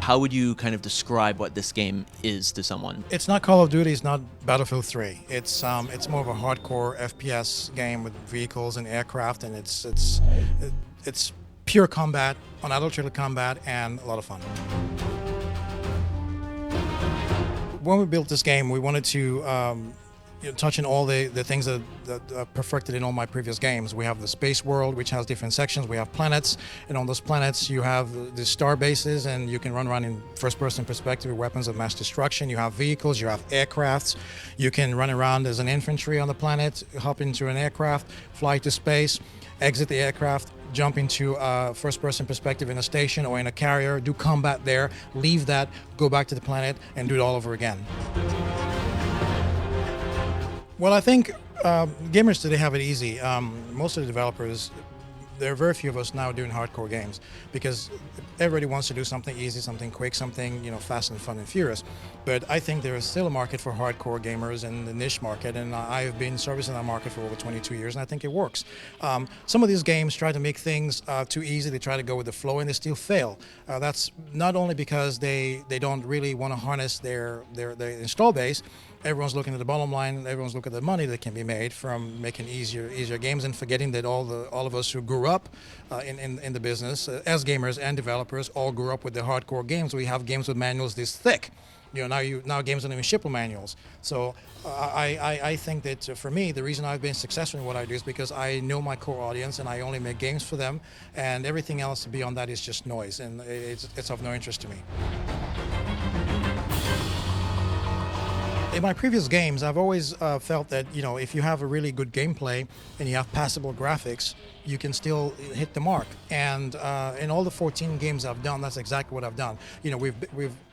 How would you kind of describe what this game is to someone? It's not Call of Duty. It's not Battlefield 3. It's more of a hardcore FPS game with vehicles and aircraft, and it's pure combat, unadulterated combat, and a lot of fun. When we built this game, we wanted to touch on all the things that are perfected in all my previous games. We have the space world, which has different sections. We have planets, and on those planets you have the star bases, and you can run around in first-person perspective with weapons of mass destruction. You have vehicles, you have aircrafts. You can run around as an infantry on the planet, hop into an aircraft, fly to space, exit the aircraft, jump into a first-person perspective in a station or in a carrier, do combat there, leave that, go back to the planet, and do it all over again. Well, I think gamers today have it easy. Most of the developers, there are very few of us now doing hardcore games because everybody wants to do something easy, something quick, something fast and fun and furious. But I think there is still a market for hardcore gamers in the niche market, and I've been servicing that market for over 22 years, and I think it works. Some of these games try to make things too easy. They try to go with the flow, and they still fail. That's not only because they don't really want to harness their install base. Everyone's looking at the bottom line. Everyone's looking at the money that can be made from making easier games, and forgetting that all of us who grew up in the business as gamers and developers all grew up with the hardcore games. We have games with manuals this thick. Now games don't even ship with manuals. So I think that for me, the reason I've been successful in what I do is because I know my core audience and I only make games for them, and everything else beyond that is just noise, and it's of no interest to me. In my previous games, I've always felt that if you have a really good gameplay and you have passable graphics, you can still hit the mark. And in all the 14 games I've done, that's exactly what I've done.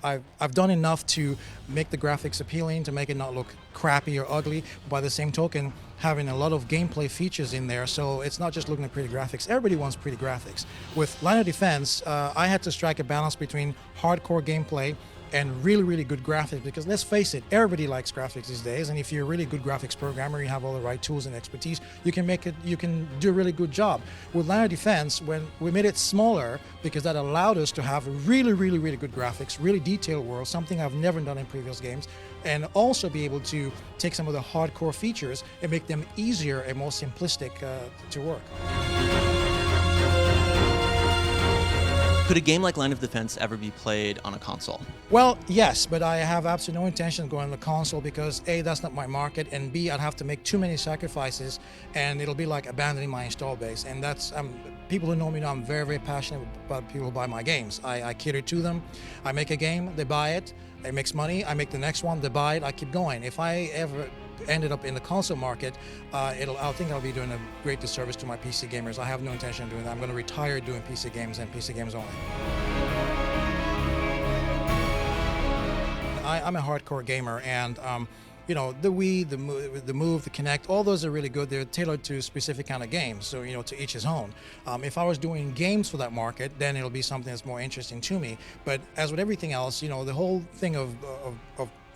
I've done enough to make the graphics appealing, to make it not look crappy or ugly. By the same token, having a lot of gameplay features in there, so it's not just looking at pretty graphics. Everybody wants pretty graphics. With Line of Defense, I had to strike a balance between hardcore gameplay and really, really good graphics, because let's face it, everybody likes graphics these days, and if you're a really good graphics programmer, you have all the right tools and expertise, you can do a really good job. With Line of Defense, when we made it smaller, because that allowed us to have really, really, really good graphics, really detailed world, something I've never done in previous games, and also be able to take some of the hardcore features and make them easier and more simplistic to work. Could a game like Line of Defense ever be played on a console? Well, yes, but I have absolutely no intention of going on the console because A, that's not my market, and B, I'd have to make too many sacrifices, and it'll be like abandoning my install base. And that's people who know me know I'm very, very passionate about people who buy my games. I cater to them. I make a game, they buy it, it makes money. I make the next one, they buy it, I keep going. If I ever ended up in the console market, I think I'll be doing a great disservice to my PC gamers. I have no intention of doing that. I'm going to retire doing PC games and PC games only. I'm a hardcore gamer, and the Wii, the Move, the Kinect, all those are really good. They're tailored to specific kind of games, so to each his own. If I was doing games for that market, then it'll be something that's more interesting to me. But as with everything else, the whole thing of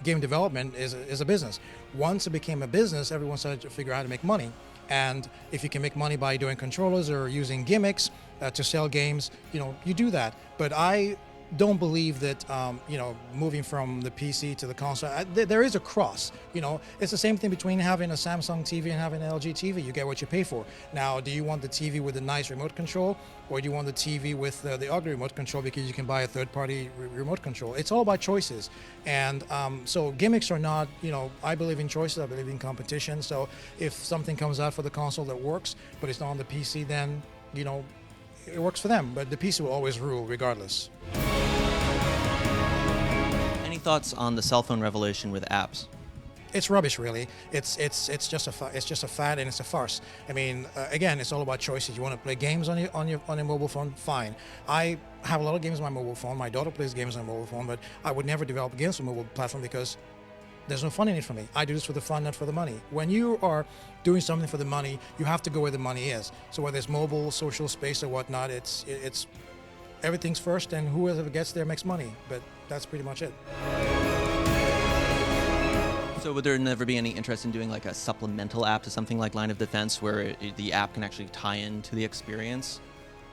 game development is a business. Once it became a business, everyone started to figure out how to make money. And if you can make money by doing controllers or using gimmicks to sell games, you do that. But I don't believe that moving from the PC to the console, there is a cross. It's the same thing between having a Samsung TV and having an LG TV. You get what you pay for. Now, do you want the TV with a nice remote control, or do you want the TV with the ugly remote control because you can buy a third-party remote control? It's all about choices. And so gimmicks are not, I believe in choices, I believe in competition. So if something comes out for the console that works, but it's not on the PC, then, it works for them. But the PC will always rule regardless. Any thoughts on the cell phone revolution with apps? It's rubbish, really. It's just a fad, and it's a farce. I mean, again, it's all about choices. You want to play games on your mobile phone? Fine. I have a lot of games on my mobile phone. My daughter plays games on my mobile phone, but I would never develop games on a mobile platform because there's no fun in it for me. I do this for the fun, not for the money. When you are doing something for the money, you have to go where the money is. So whether it's mobile, social space, or whatnot, it's everything's first, and whoever gets there makes money. But that's pretty much it. So would there never be any interest in doing like a supplemental app to something like Line of Defense, where the app can actually tie into the experience,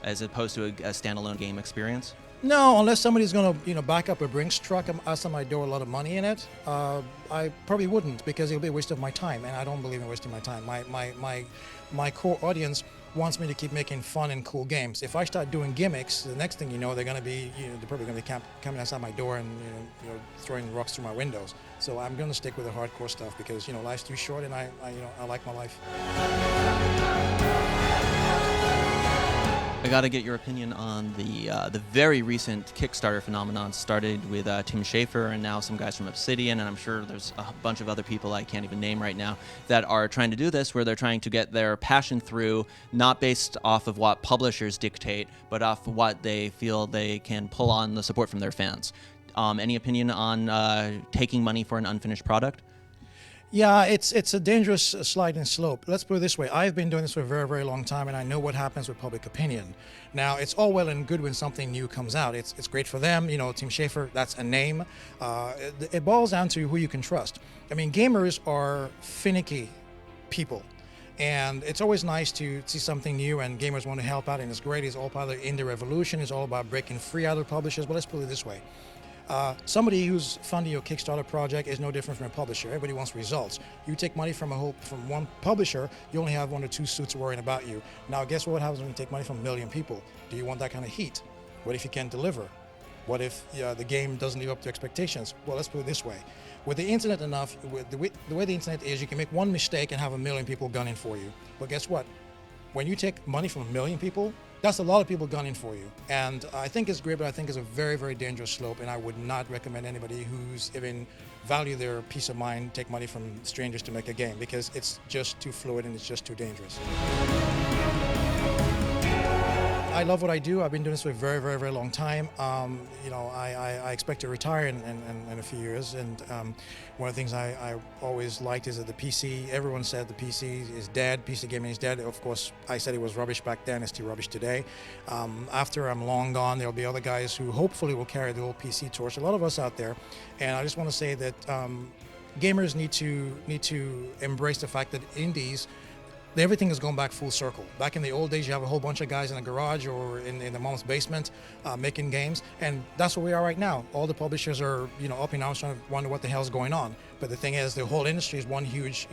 as opposed to a standalone game experience? No, unless somebody's going to, back up a Brinks truck and ask them I do a lot of money in it, I probably wouldn't, because it'll be a waste of my time, and I don't believe in wasting my time. My core audience wants me to keep making fun and cool games. If I start doing gimmicks, the next thing you know, they're going to be, they're probably going to be coming outside my door and throwing rocks through my windows. So I'm going to stick with the hardcore stuff because life's too short, and I like my life. I got to get your opinion on the very recent Kickstarter phenomenon. Started with Tim Schafer and now some guys from Obsidian, and I'm sure there's a bunch of other people I can't even name right now that are trying to do this, where they're trying to get their passion through, not based off of what publishers dictate, but off what they feel they can pull on the support from their fans. Any opinion on taking money for an unfinished product? Yeah, it's a dangerous sliding slope. Let's put it this way. I've been doing this for a very, very long time, and I know what happens with public opinion. Now, it's all well and good when something new comes out. It's great for them. Tim Schafer, that's a name. It boils down to who you can trust. I mean, gamers are finicky people. And it's always nice to see something new, and gamers want to help out, and it's great. It's all part of the indie revolution. It's all about breaking free out of publishers. But let's put it this way. Somebody who's funding your Kickstarter project is no different from a publisher. Everybody wants results. You take money from one publisher, you only have 1 or 2 suits worrying about you. Now, guess what happens when you take money from 1 million people? Do you want that kind of heat? What if you can't deliver? What if the game doesn't live up to expectations? Well, let's put it this way. With the internet the way the internet is, you can make one mistake and have 1 million people gunning for you. But guess what? When you take money from 1 million people, that's a lot of people gunning for you. And I think it's great, but I think it's a very, very dangerous slope, and I would not recommend anybody who's even value their peace of mind take money from strangers to make a game, because it's just too fluid and it's just too dangerous. I love what I do. I've been doing this for a very, very, very long time. I expect to retire in a few years, and one of the things I always liked is that the PC, everyone said the PC is dead, PC gaming is dead. Of course, I said it was rubbish back then, it's still rubbish today. After I'm long gone, there'll be other guys who hopefully will carry the old PC torch, a lot of us out there, and I just want to say that gamers need to embrace the fact that indies, everything has gone back full circle. Back in the old days, you have a whole bunch of guys in a garage or in the mom's basement making games, and that's where we are right now. All the publishers are, up in arms trying to wonder what the hell's going on. But the thing is, the whole industry is one huge,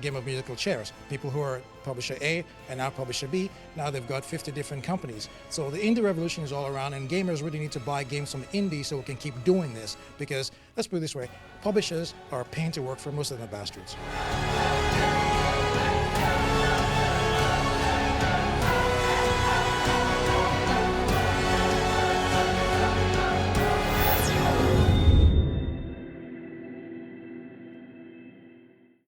game of musical chairs. People who are publisher A and now publisher B, now they've got 50 different companies. So the indie revolution is all around, and gamers really need to buy games from indie so we can keep doing this. Because let's put it this way, publishers are a pain to work for. Most of them are bastards.